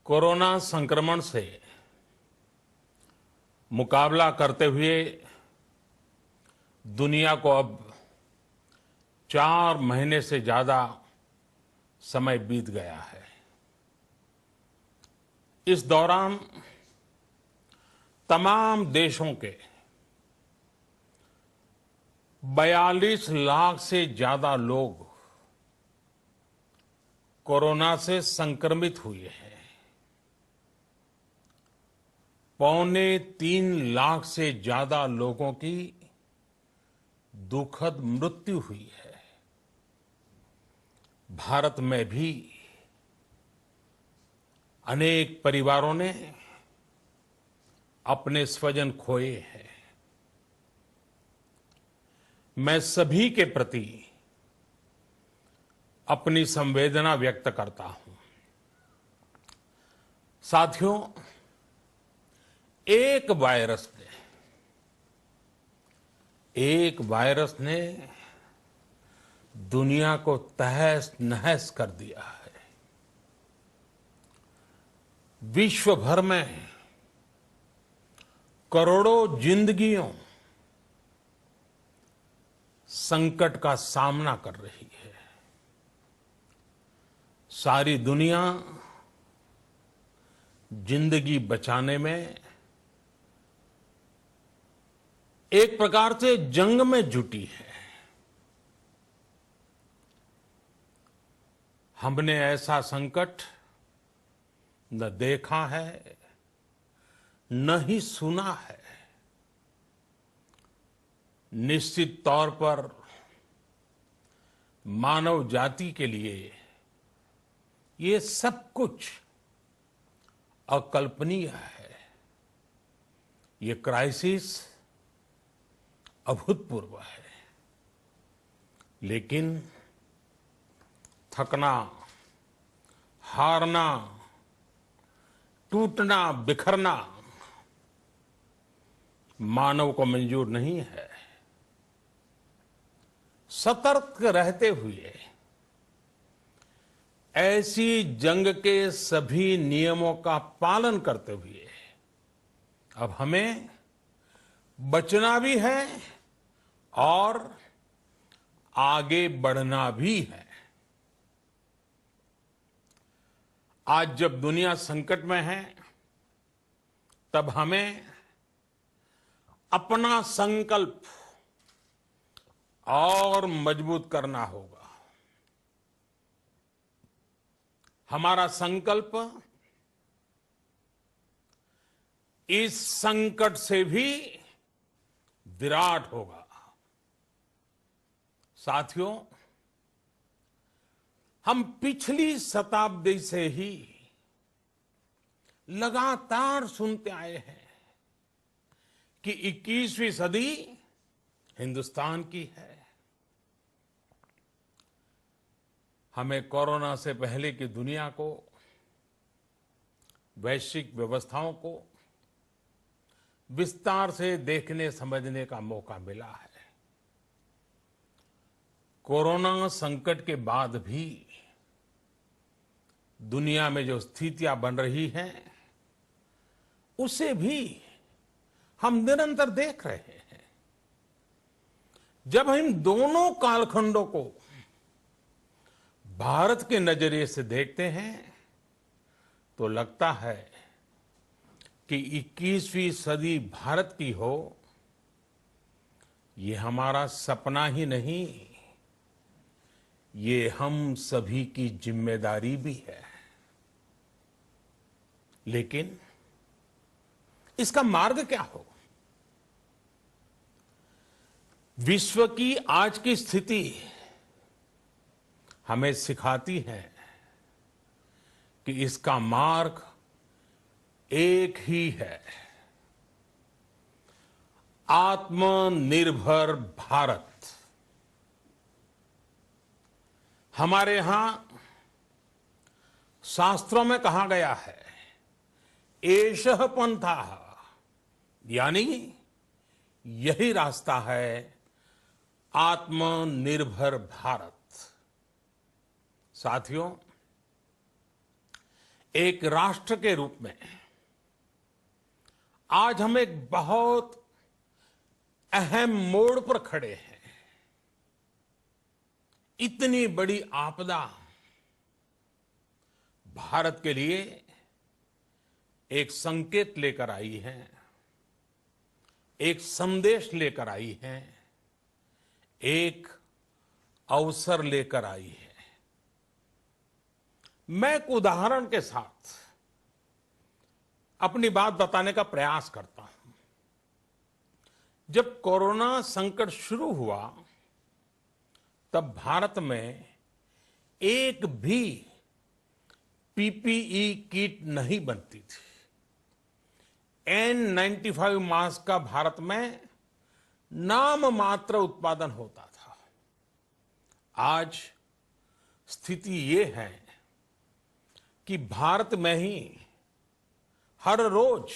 Corona संक्रमण से मुकाबला करते हुए दुनिया को अब 4 महीने से ज्यादा समय बीत गया है। इस दौरान तमाम देशों के 42 लाख से ज्यादा लोग कोरोना से संक्रमित हुए हैं। 2.25 लाख से ज्यादा लोगों की दुखद मृत्यु हुई है। भारत में भी अनेक परिवारों ने अपने स्वजन खोए हैं। मैं सभी के प्रति अपनी संवेदना व्यक्त करता हूं। साथियों, एक वायरस ने दुनिया को तहस नहस कर दिया है। विश्व भर में करोड़ों जिंदगियों संकट का सामना कर रही है। सारी दुनिया जिंदगी बचाने में एक प्रकार से जंग में जुटी है। हमने ऐसा संकट न देखा है, न ही सुना है। निश्चित तौर पर मानव जाति के लिए ये सब कुछ अकल्पनीय है। ये क्राइसिस अभूतपूर्व है। लेकिन थकना, हारना, टूटना, बिखरना मानव को मंजूर नहीं है। सतर्क रहते हुए ऐसी जंग के सभी नियमों का पालन करते हुए अब हमें बचना भी है और आगे बढ़ना भी है। आज जब दुनिया संकट में है, तब हमें अपना संकल्प और मजबूत करना होगा। हमारा संकल्प इस संकट से भी विराट होगा। साथियों, हम पिछली शताब्दी से ही लगातार सुनते आए हैं कि 21वीं सदी हिंदुस्तान की है। हमें कोरोना से पहले की दुनिया को, वैश्विक व्यवस्थाओं को विस्तार से देखने समझने का मौका मिला है। कोरोना संकट के बाद भी दुनिया में जो स्थितियां बन रही हैं, उसे भी हम निरंतर देख रहे हैं। जब हम दोनों कालखंडों को भारत के नजरिए से देखते हैं, तो लगता है कि 21वीं सदी भारत की हो, ये हमारा सपना ही नहीं, ये हम सभी की जिम्मेदारी भी है। लेकिन इसका मार्ग क्या हो? विश्व की आज की स्थिति हमें सिखाती है कि इसका मार्ग एक ही है, आत्मनिर्भर भारत। हमारे यहां शास्त्रों में कहा गया है, एषः पंथः, यानी यही रास्ता है आत्मनिर्भर भारत। साथियों, एक राष्ट्र के रूप में आज हम एक बहुत अहम मोड़ पर खड़े हैं। इतनी बड़ी आपदा भारत के लिए एक संकेत लेकर आई है, एक संदेश लेकर आई है, एक अवसर लेकर आई है। मैं एक उदाहरण के साथ अपनी बात बताने का प्रयास करता हूं। जब कोरोना संकट शुरू हुआ तब भारत में एक भी पीपीई किट नहीं बनती थी। N95 मास्क का भारत में नाम मात्र उत्पादन होता था। आज स्थिति ये है कि भारत में ही हर रोज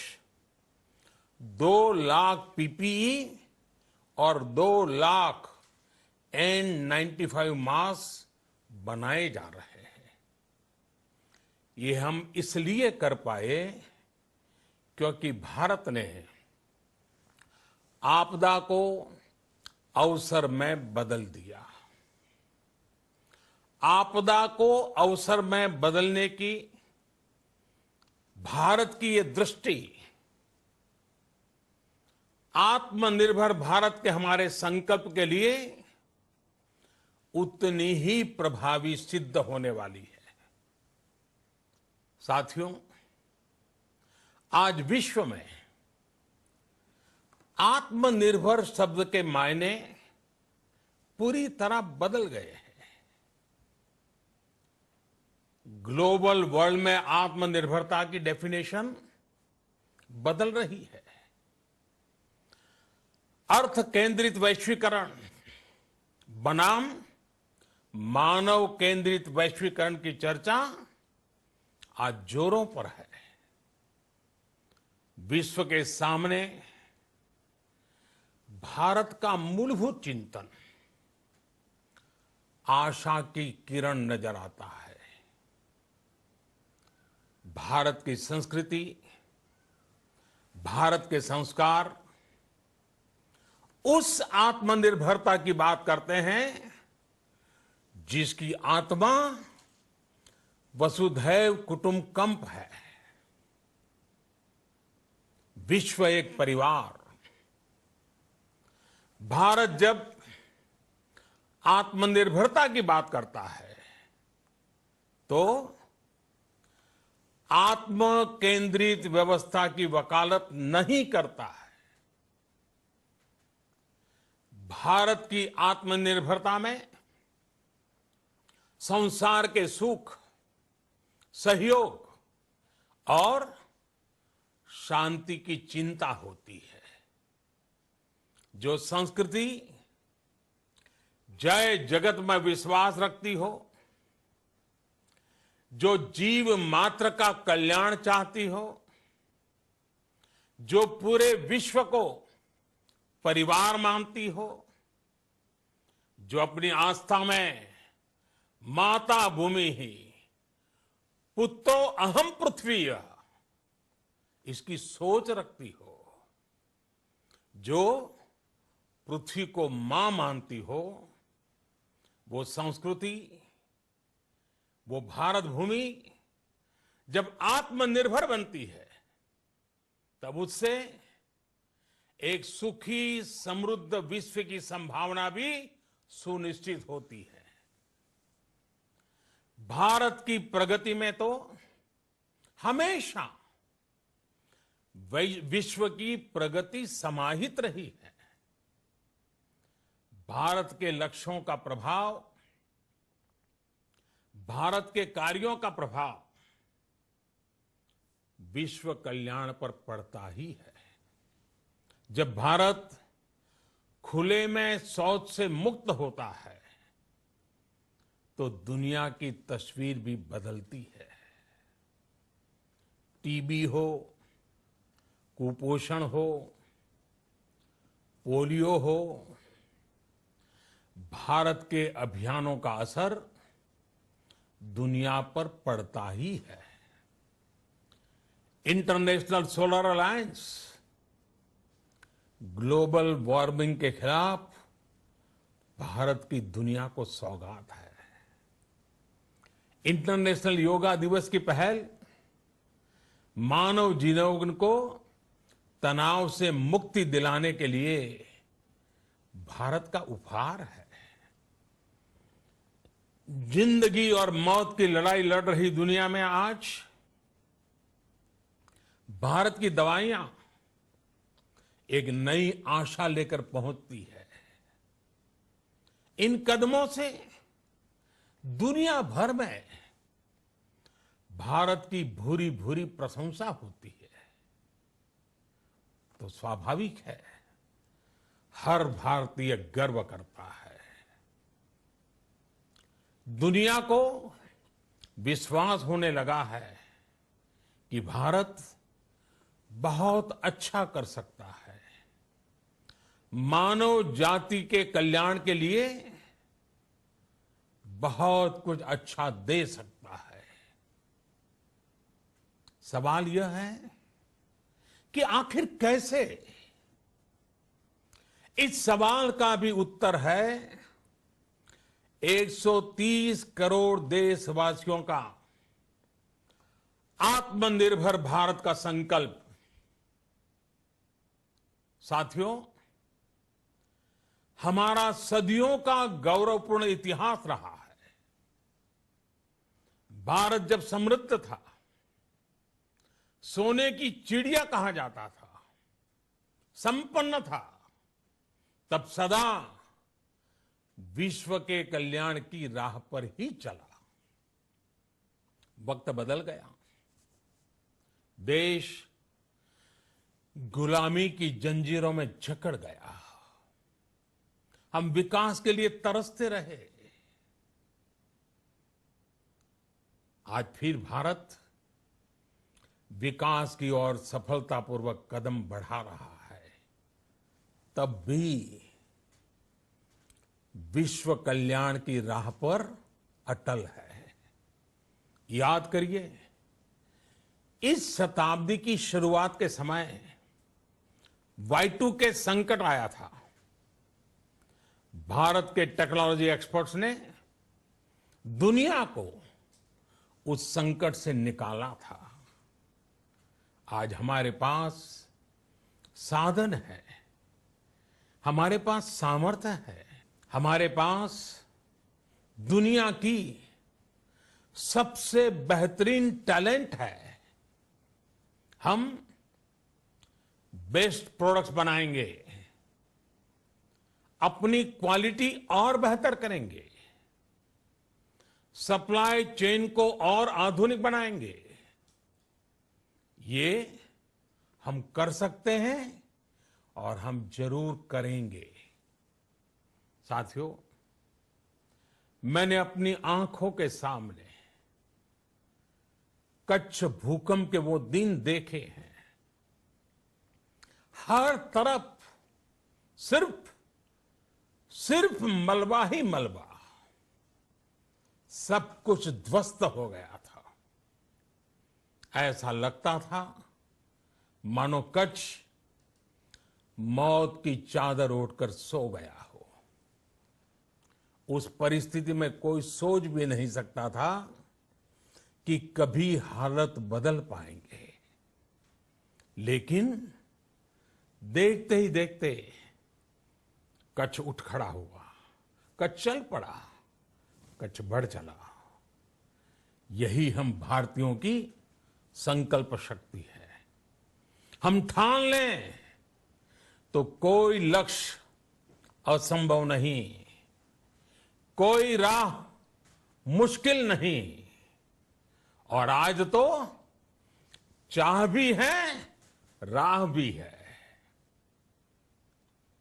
2 लाख पीपीई और 2 लाख N95 मास्क बनाए जा रहे हैं। ये हम इसलिए कर पाए क्योंकि भारत ने आपदा को अवसर में बदल दिया। आपदा को अवसर में बदलने की भारत की ये दृष्टि आत्मनिर्भर भारत के हमारे संकल्प के लिए उतनी ही प्रभावी सिद्ध होने वाली है। साथियों, आज विश्व में आत्मनिर्भर शब्द के मायने पूरी तरह बदल गए हैं। ग्लोबल वर्ल्ड में आत्मनिर्भरता की डेफिनेशन बदल रही है। अर्थ केंद्रित वैश्वीकरण बनाम मानव केंद्रित वैश्वीकरण की चर्चा आज जोरों पर है। विश्व के सामने भारत का मूलभूत चिंतन आशा की किरण नजर आता है। भारत की संस्कृति, भारत के संस्कार उस आत्मनिर्भरता की बात करते हैं जिसकी आत्मा वसुधैव कुटुंबकम है। विश्व एक परिवार। भारत जब आत्मनिर्भरता की बात करता है तो आत्म केंद्रित व्यवस्था की वकालत नहीं करता है। भारत की आत्मनिर्भरता में संसार के सुख, सहयोग और शांति की चिंता होती है। जो संस्कृति जय जगत में विश्वास रखती हो, जो जीव मात्र का कल्याण चाहती हो, जो पूरे विश्व को परिवार मानती हो, जो अपनी आस्था में माता भूमि ही पुत्रो अहम पृथ्वी इसकी सोच रखती हो, जो पृथ्वी को मां मानती हो, वो संस्कृति, वो भारत भूमि जब आत्मनिर्भर बनती है तब उससे एक सुखी समृद्ध विश्व की संभावना भी सुनिश्चित होती है। भारत की प्रगति में तो हमेशा विश्व की प्रगति समाहित रही है। भारत के लक्ष्यों का प्रभाव, भारत के कार्यों का प्रभाव विश्व कल्याण पर पड़ता ही है। जब भारत खुले में शौच से मुक्त होता है तो दुनिया की तस्वीर भी बदलती है। टीबी हो, कुपोषण हो, पोलियो हो, भारत के अभियानों का असर दुनिया पर पड़ता ही है। International solar alliance global warming के खिलाफ भारत की दुनिया को सौगात है। इंटरनेशनल योगा दिवस की पहल मानव जीवन को तनाव से मुक्ति दिलाने के लिए भारत का उपहार है। जिंदगी और मौत की लड़ाई लड़ रही दुनिया में आज भारत की दवाइयां एक नई आशा लेकर पहुंचती है। इन कदमों से दुनिया भर में भारत की भूरी भूरी प्रशंसा होती है। तो स्वाभाविक है हर भारतीय गर्व करता है। दुनिया को विश्वास होने लगा है कि भारत बहुत अच्छा कर सकता है, मानव जाति के कल्याण के लिए बहुत कुछ अच्छा दे सकता है। सवाल यह है कि आखिर कैसे? इस सवाल का भी उत्तर है 130 करोड़ देशवासियों का आत्मनिर्भर भारत का संकल्प। साथियों, हमारा सदियों का गौरवपूर्ण इतिहास रहा है। भारत जब समृद्ध था, सोने की चिड़िया कहा जाता था, संपन्न था, तब सदा विश्व के कल्याण की राह पर ही चला। वक्त बदल गया, देश गुलामी की जंजीरों में जकड़ गया। हम विकास के लिए तरसते रहे। आज फिर भारत विकास की ओर सफलतापूर्वक कदम बढ़ा रहा है। तब भी विश्व कल्याण की राह पर अटल है। याद करिए, इस शताब्दी की शुरुआत के समय Y2K संकट आया था। भारत के टेक्नोलॉजी एक्सपर्ट्स ने दुनिया को उस संकट से निकाला था। आज हमारे पास साधन है, हमारे पास सामर्थ्य है, हमारे पास दुनिया की सबसे बेहतरीन टैलेंट है। हम बेस्ट प्रोडक्ट्स बनाएंगे, अपनी क्वालिटी और बेहतर करेंगे, सप्लाई चेन को और आधुनिक बनाएंगे। ये हम कर सकते हैं और हम जरूर करेंगे। साथियों, मैंने अपनी आंखों के सामने कच्छ भूकंप के वो दिन देखे हैं। हर तरफ सिर्फ मलबा ही मलबा, सब कुछ ध्वस्त हो गया था। ऐसा लगता था मानो कच्छ मौत की चादर ओढ़कर सो गया हो। उस परिस्थिति में कोई सोच भी नहीं सकता था कि कभी हालत बदल पाएंगे। लेकिन देखते ही देखते कच्छ उठ खड़ा हुआ, कच्छ चल पड़ा, कच्छ बढ़ चला। यही हम भारतीयों की संकल्प शक्ति है। हम ठान लें तो कोई लक्ष्य असंभव नहीं, कोई राह मुश्किल नहीं। और आज तो चाह भी है, राह भी है।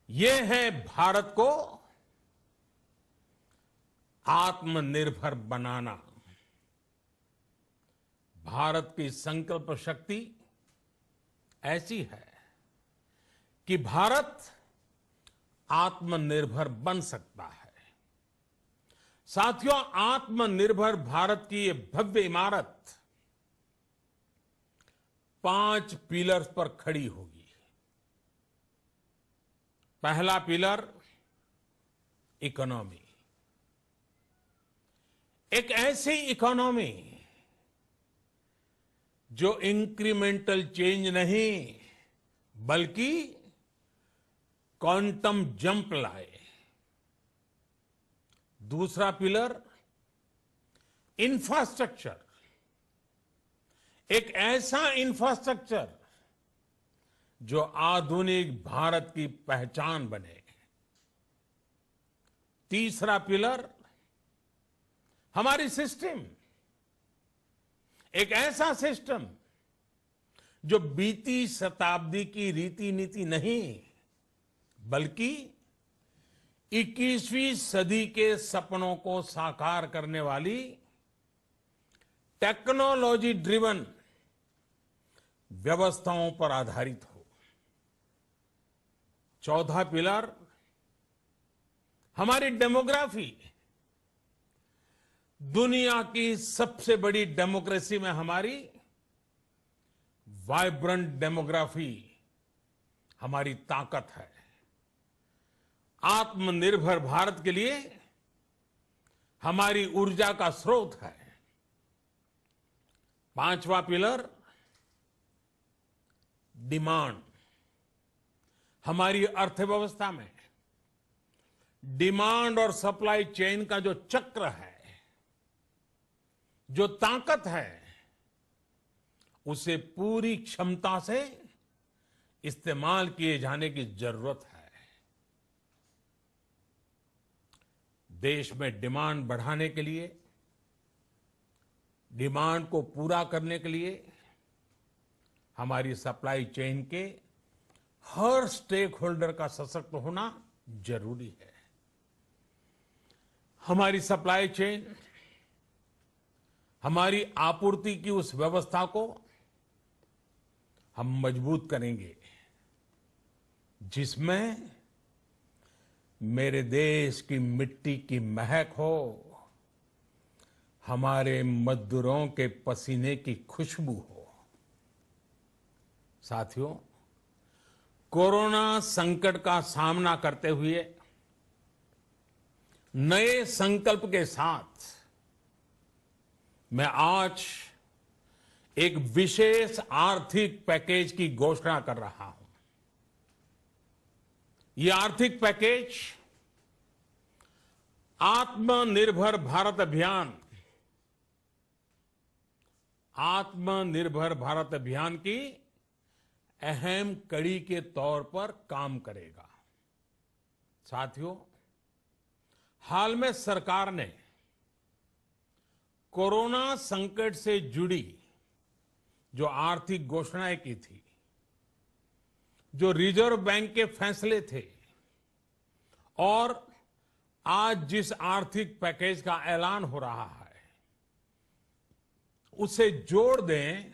ये है भारत को आत्मनिर्भर बनाना। भारत की संकल्प शक्ति ऐसी है कि भारत आत्मनिर्भर बन सकता है। साथियों, आत्मनिर्भर भारत की ये भव्य इमारत 5 पिलर्स पर खड़ी होगी। पहला पिलर इकोनॉमी, एक ऐसी इकोनॉमी जो इंक्रीमेंटल चेंज नहीं बल्कि क्वांटम जंप लाए। दूसरा पिलर इंफ्रास्ट्रक्चर, एक ऐसा इंफ्रास्ट्रक्चर जो आधुनिक भारत की पहचान बने। तीसरा पिलर हमारी सिस्टम, एक ऐसा सिस्टम जो बीती शताब्दी की रीति नीति नहीं बल्कि 21वीं सदी के सपनों को साकार करने वाली टेक्नोलॉजी ड्रिवन व्यवस्थाओं पर आधारित हो। चौथा पिलर हमारी डेमोग्राफी, दुनिया की सबसे बड़ी डेमोक्रेसी में हमारी वाइब्रेंट डेमोग्राफी हमारी ताकत है। आत्मनिर्भर भारत के लिए हमारी ऊर्जा का स्रोत है। पांचवा पिलर डिमांड, हमारी अर्थव्यवस्था में डिमांड और सप्लाई चेन का जो चक्र है, जो ताकत है, उसे पूरी क्षमता से इस्तेमाल किए जाने की जरूरत है। देश में डिमांड बढ़ाने के लिए, डिमांड को पूरा करने के लिए हमारी सप्लाई चेन के हर स्टेक होल्डर का सशक्त होना जरूरी है। हमारी सप्लाई चेन, हमारी आपूर्ति की उस व्यवस्था को हम मजबूत करेंगे जिसमें मेरे देश की मिट्टी की महक हो, हमारे मजदूरों के पसीने की खुशबू हो। साथियों, कोरोना संकट का सामना करते हुए नए संकल्प के साथ मैं आज एक विशेष आर्थिक पैकेज की घोषणा कर रहा हूं। यह आर्थिक पैकेज आत्मनिर्भर भारत अभियान, आत्मनिर्भर भारत अभियान की अहम कड़ी के तौर पर काम करेगा। साथियों, हाल में सरकार ने कोरोना संकट से जुड़ी जो आर्थिक घोषणाएं की थी, जो रिजर्व बैंक के फैसले थे और आज जिस आर्थिक पैकेज का ऐलान हो रहा है, उसे जोड़ दें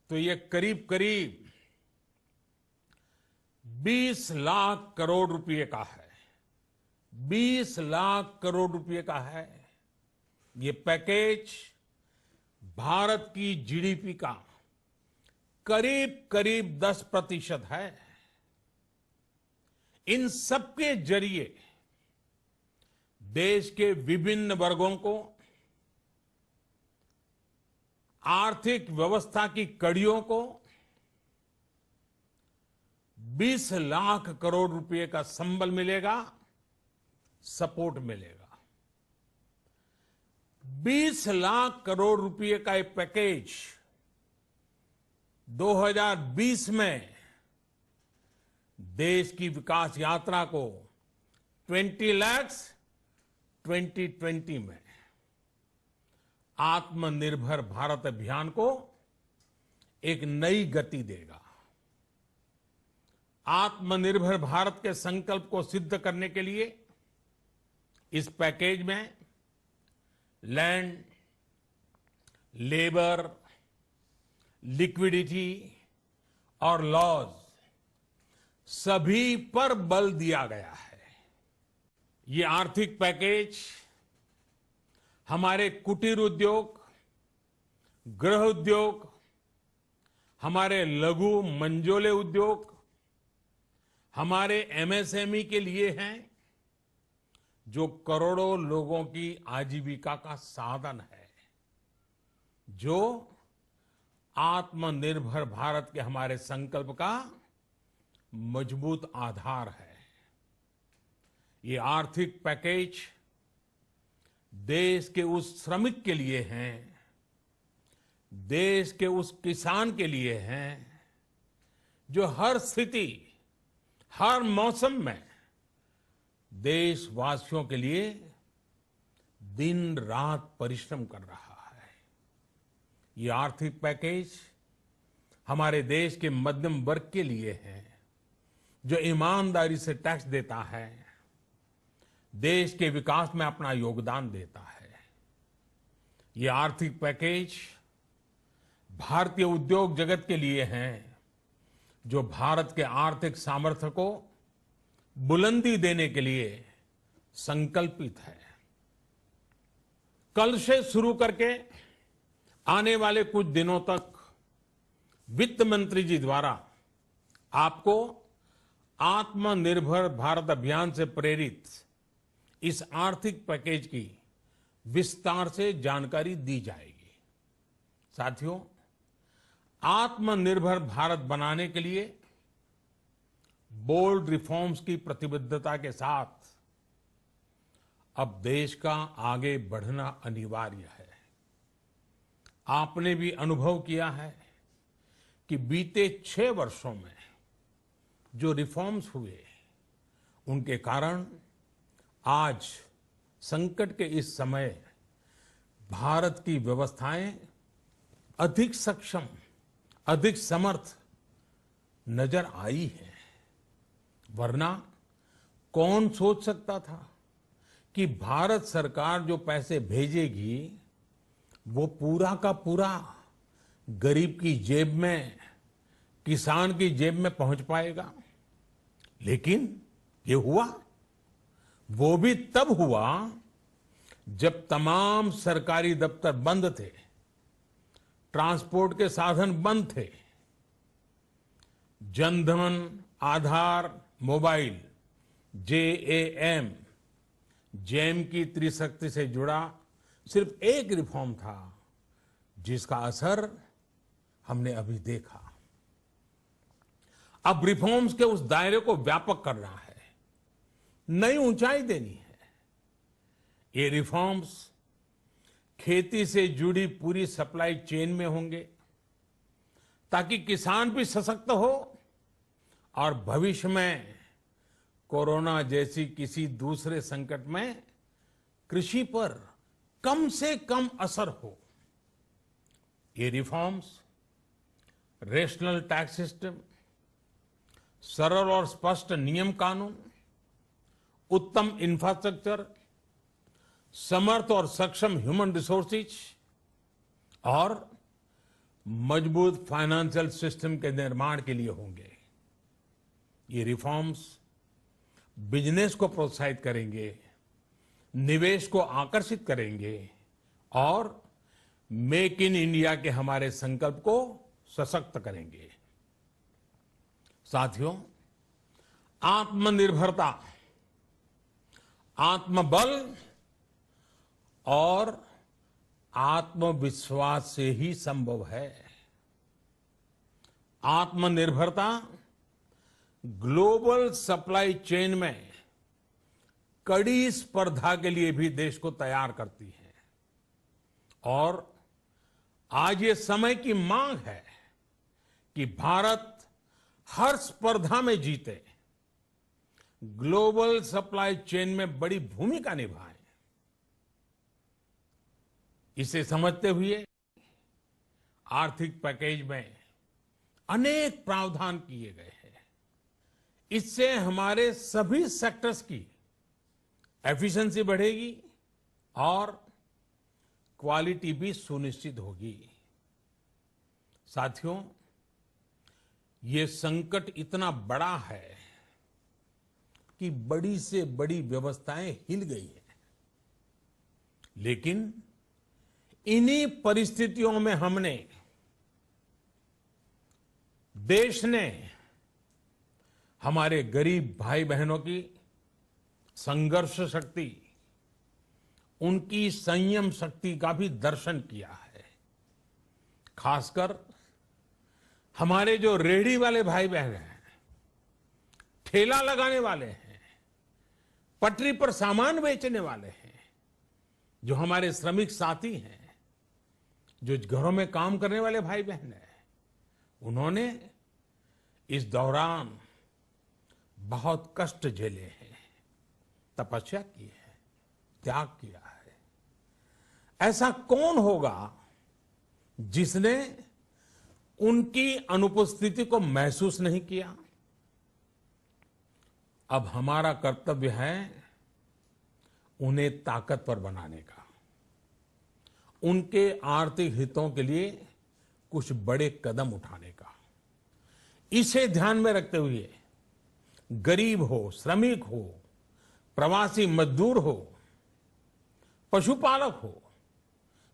तो ये करीब करीब 20 लाख करोड़ रुपए का है। 20 लाख करोड़ रुपए का है। ये पैकेज भारत की जीडीपी का करीब करीब 10% है। इन सबके जरिए देश के विभिन्न वर्गों को आर्थिक व्यवस्था की कड़ियों को 20 लाख करोड़ रुपए का संबल मिलेगा, सपोर्ट मिलेगा। 20 लाख करोड़ रुपए का एक पैकेज 2020 में देश की विकास यात्रा को 20 lakhs 2020 में आत्मनिर्भर भारत अभियान को एक नई गति देगा। आत्मनिर्भर भारत के संकल्प को सिद्ध करने के लिए इस पैकेज में लैंड, लेबर, लिक्विडिटी और लॉज सभी पर बल दिया गया है। ये आर्थिक पैकेज हमारे कुटीर उद्योग, गृह उद्योग, हमारे लघु मंझोले उद्योग, हमारे एमएसएमई के लिए हैं, जो करोड़ों लोगों की आजीविका का साधन है, जो आत्मनिर्भर भारत के हमारे संकल्प का मजबूत आधार है। ये आर्थिक पैकेज देश के उस श्रमिक के लिए हैं, देश के उस किसान के लिए हैं, जो हर स्थिति, हर मौसम में देशवासियों के लिए दिन रात परिश्रम कर रहा है। ये आर्थिक पैकेज हमारे देश के मध्यम वर्ग के लिए है, जो ईमानदारी से टैक्स देता है, देश के विकास में अपना योगदान देता है। ये आर्थिक पैकेज भारतीय उद्योग जगत के लिए हैं, जो भारत के आर्थिक सामर्थ्य को बुलंदी देने के लिए संकल्पित है। कल से शुरू करके आने वाले कुछ दिनों तक वित्त मंत्री जी द्वारा आपको आत्मनिर्भर भारत अभियान से प्रेरित इस आर्थिक पैकेज की विस्तार से जानकारी दी जाएगी। साथियों, आत्मनिर्भर भारत बनाने के लिए बोल्ड रिफॉर्म्स की प्रतिबद्धता के साथ अब देश का आगे बढ़ना अनिवार्य है। आपने भी अनुभव किया है कि बीते 6 वर्षों में जो रिफॉर्म्स हुए, उनके कारण आज संकट के इस समय भारत की व्यवस्थाएं अधिक सक्षम, अधिक समर्थ नजर आई है। वरना कौन सोच सकता था कि भारत सरकार जो पैसे भेजेगी वो पूरा का पूरा गरीब की जेब में, किसान की जेब में पहुंच पाएगा। लेकिन ये हुआ, वो भी तब हुआ जब तमाम सरकारी दफ्तर बंद थे, ट्रांसपोर्ट के साधन बंद थे। जनधन, आधार, मोबाइल, जेम की त्रिशक्ति से जुड़ा सिर्फ एक रिफॉर्म था, जिसका असर हमने अभी देखा। अब रिफॉर्म्स के उस दायरे को व्यापक करना है, नई ऊंचाई देनी है। ये रिफॉर्म्स खेती से जुड़ी पूरी सप्लाई चेन में होंगे, ताकि किसान भी सशक्त हो और भविष्य में कोरोना जैसी किसी दूसरे संकट में कृषि पर कम से कम असर हो। ये रिफॉर्म्स रेशनल टैक्स सिस्टम, सरल और स्पष्ट नियम कानून, उत्तम इंफ्रास्ट्रक्चर, समर्थ और सक्षम ह्यूमन रिसोर्सेज और मजबूत फाइनेंशियल सिस्टम के निर्माण के लिए होंगे। ये रिफॉर्म्स बिजनेस को प्रोत्साहित करेंगे, निवेश को आकर्षित करेंगे और मेक इन इंडिया के हमारे संकल्प को सशक्त करेंगे। साथियों, आत्मनिर्भरता, आत्मबल और आत्मविश्वास से ही संभव है। आत्मनिर्भरता ग्लोबल सप्लाई चेन में कड़ी स्पर्धा के लिए भी देश को तैयार करती है और आज ये समय की मांग है कि भारत हर स्पर्धा में जीते, ग्लोबल सप्लाई चेन में बड़ी भूमिका निभाए। इसे समझते हुए आर्थिक पैकेज में अनेक प्रावधान किए गए हैं। इससे हमारे सभी सेक्टर्स की एफिशिएंसी बढ़ेगी और क्वालिटी भी सुनिश्चित होगी। साथियों, ये संकट इतना बड़ा है कि बड़ी से बड़ी व्यवस्थाएं हिल गई हैं। लेकिन इन्हीं परिस्थितियों में हमने देश ने हमारे गरीब भाई बहनों की संघर्ष शक्ति, उनकी संयम शक्ति का भी दर्शन किया है। खासकर हमारे जो रेहड़ी वाले भाई बहन हैं, ठेला लगाने वाले हैं, पटरी पर सामान बेचने वाले हैं, जो हमारे श्रमिक साथी हैं, जो घरों में काम करने वाले भाई बहन हैं, उन्होंने इस दौरान बहुत कष्ट झेले हैं, तपस्या की है, त्याग किया है। ऐसा कौन होगा जिसने उनकी अनुपस्थिति को महसूस नहीं किया? अब हमारा कर्तव्य है उन्हें ताकतवर बनाने का, उनके आर्थिक हितों के लिए कुछ बड़े कदम उठाने का। इसे ध्यान में रखते हुए गरीब हो, श्रमिक हो, प्रवासी मजदूर हो, पशुपालक हो,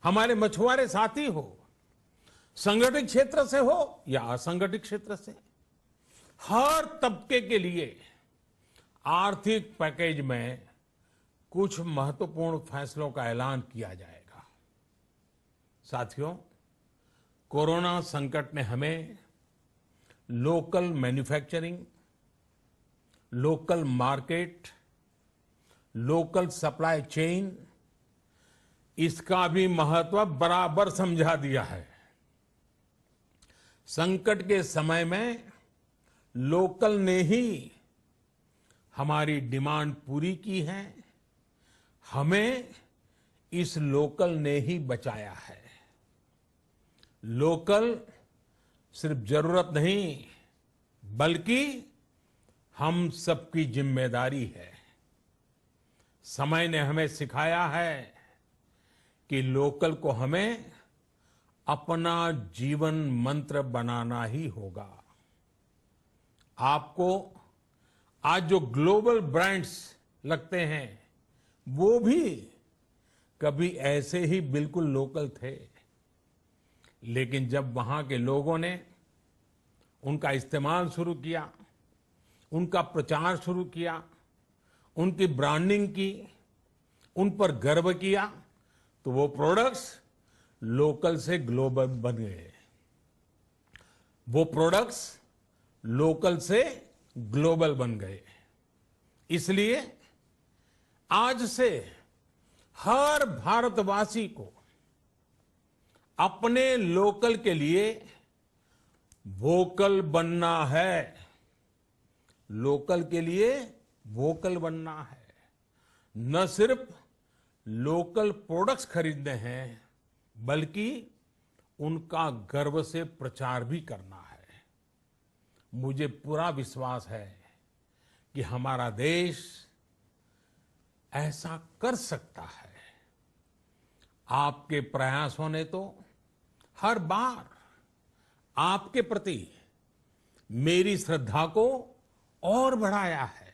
हमारे मछुआरे साथी हो, संगठित क्षेत्र से हो या असंगठित क्षेत्र से, हर तबके के लिए आर्थिक पैकेज में कुछ महत्वपूर्ण फैसलों का ऐलान किया जाएगा। साथियों, कोरोना संकट ने हमें local manufacturing, local market, local supply chain, इसका भी महत्व बराबर समझा दिया है। संकट के समय में लोकल ने ही हमारी डिमांड पूरी की है, हमें इस लोकल ने ही बचाया है। लोकल सिर्फ जरूरत नहीं, बल्कि हम सबकी जिम्मेदारी है। समय ने हमें सिखाया है कि लोकल को हमें अपना जीवन मंत्र बनाना ही होगा। आपको आज जो ग्लोबल ब्रांड्स लगते हैं, वो भी कभी ऐसे ही बिल्कुल लोकल थे, लेकिन जब वहां के लोगों ने उनका इस्तेमाल शुरू किया, उनका प्रचार शुरू किया, उनकी ब्रांडिंग की, उन पर गर्व किया, तो वो प्रोडक्ट्स लोकल से ग्लोबल बन गए। वो प्रोडक्ट्स लोकल से ग्लोबल बन गए। इसलिए आज से हर भारतवासी को अपने लोकल के लिए वोकल बनना है। लोकल के लिए वोकल बनना है। न सिर्फ लोकल प्रोडक्ट्स खरीदने हैं, बल्कि उनका गर्व से प्रचार भी करना है। मुझे पूरा विश्वास है कि हमारा देश ऐसा कर सकता है। आपके प्रयासों ने तो हर बार आपके प्रति मेरी श्रद्धा को और बढ़ाया है।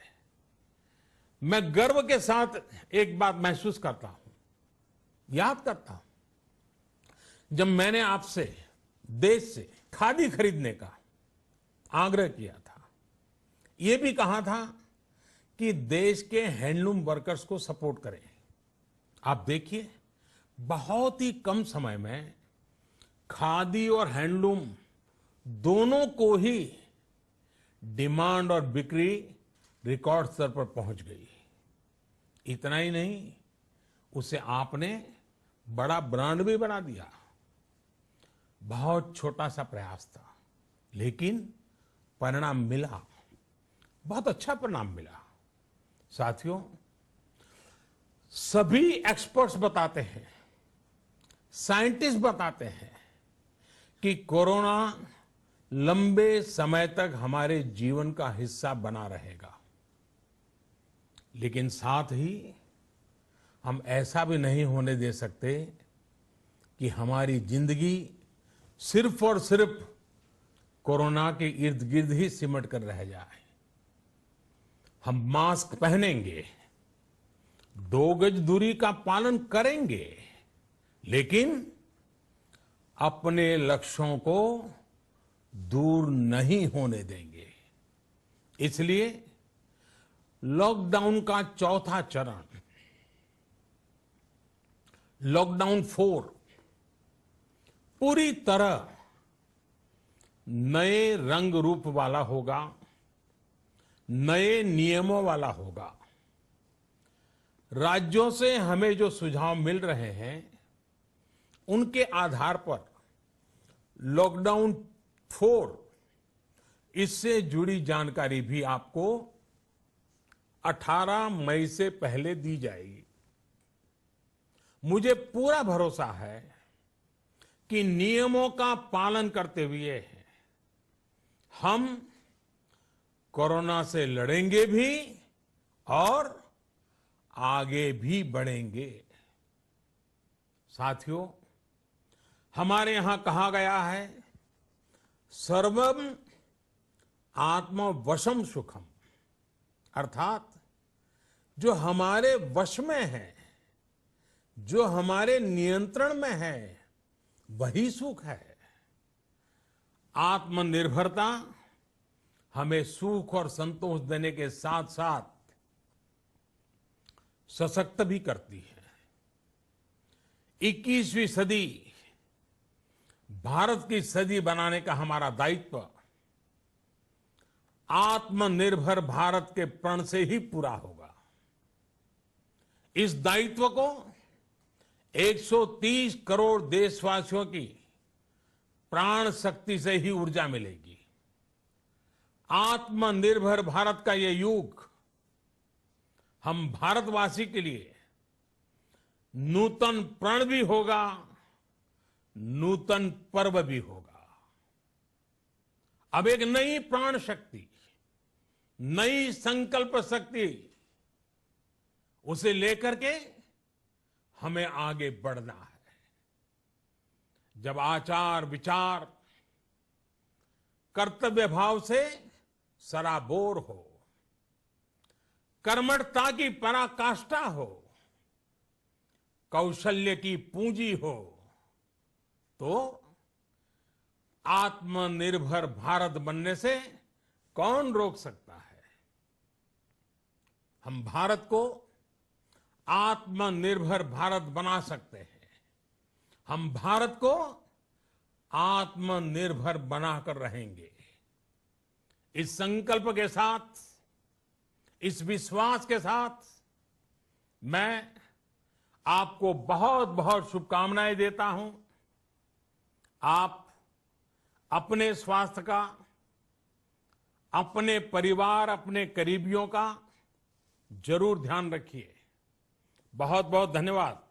मैं गर्व के साथ एक बात महसूस करता हूं, याद करता हूं, जब मैंने आपसे देश से खादी खरीदने का आग्रह किया था, यह भी कहा था कि देश के हैंडलूम वर्कर्स को सपोर्ट करें। आप देखिए, बहुत ही कम समय में खादी और हैंडलूम दोनों को ही डिमांड और बिक्री रिकॉर्ड स्तर पर पहुंच गई। इतना ही नहीं, उसे आपने बड़ा ब्रांड भी बना दिया। बहुत छोटा सा प्रयास था, लेकिन परिणाम मिला, बहुत अच्छा परिणाम मिला। साथियों, सभी एक्सपर्ट्स बताते हैं, साइंटिस्ट बताते हैं कि कोरोना लंबे समय तक हमारे जीवन का हिस्सा बना रहेगा। लेकिन साथ ही हम ऐसा भी नहीं होने दे सकते कि हमारी जिंदगी सिर्फ और सिर्फ कोरोना के इर्द गिर्द ही सिमट कर रह जाए। हम मास्क पहनेंगे, 2 गज दूरी का पालन करेंगे, लेकिन अपने लक्ष्यों को दूर नहीं होने देंगे। इसलिए लॉकडाउन का चौथा चरण, लॉकडाउन 4, पूरी तरह नए रंग रूप वाला होगा, नए नियमों वाला होगा। राज्यों से हमें जो सुझाव मिल रहे हैं, उनके आधार पर लॉकडाउन 4, इससे जुड़ी जानकारी भी आपको 18 मई से पहले दी जाएगी। मुझे पूरा भरोसा है कि नियमों का पालन करते हुए हम कोरोना से लड़ेंगे भी और आगे भी बढ़ेंगे। साथियों, हमारे यहां कहा गया है, सर्वम आत्मवशम सुखम, अर्थात जो हमारे वश में है, जो हमारे नियंत्रण में है, वही सुख है। आत्मनिर्भरता हमें सुख और संतोष देने के साथ साथ सशक्त भी करती है। 21वीं सदी भारत की सदी बनाने का हमारा दायित्व आत्मनिर्भर भारत के प्रण से ही पूरा होगा। इस दायित्व को 130 करोड़ देशवासियों की प्राण शक्ति से ही ऊर्जा मिलेगी। आत्मनिर्भर भारत का ये युग हम भारतवासी के लिए नूतन प्रण भी होगा, नूतन पर्व भी होगा। अब एक नई प्राण शक्ति, नई संकल्प शक्ति, उसे लेकर के हमें आगे बढ़ना है। जब आचार विचार कर्तव्य भाव से सराबोर हो, कर्मठता की पराकाष्ठा हो, कौशल्य की पूंजी हो, तो आत्मनिर्भर भारत बनने से कौन रोक सकता है। हम भारत को आत्मनिर्भर भारत बना सकते हैं। हम भारत को आत्मनिर्भर बनाकर रहेंगे। इस संकल्प के साथ, इस विश्वास के साथ मैं आपको बहुत बहुत शुभकामनाएं देता हूं। आप अपने स्वास्थ्य का, अपने परिवार, अपने करीबियों का जरूर ध्यान रखिए। बहुत बहुत धन्यवाद।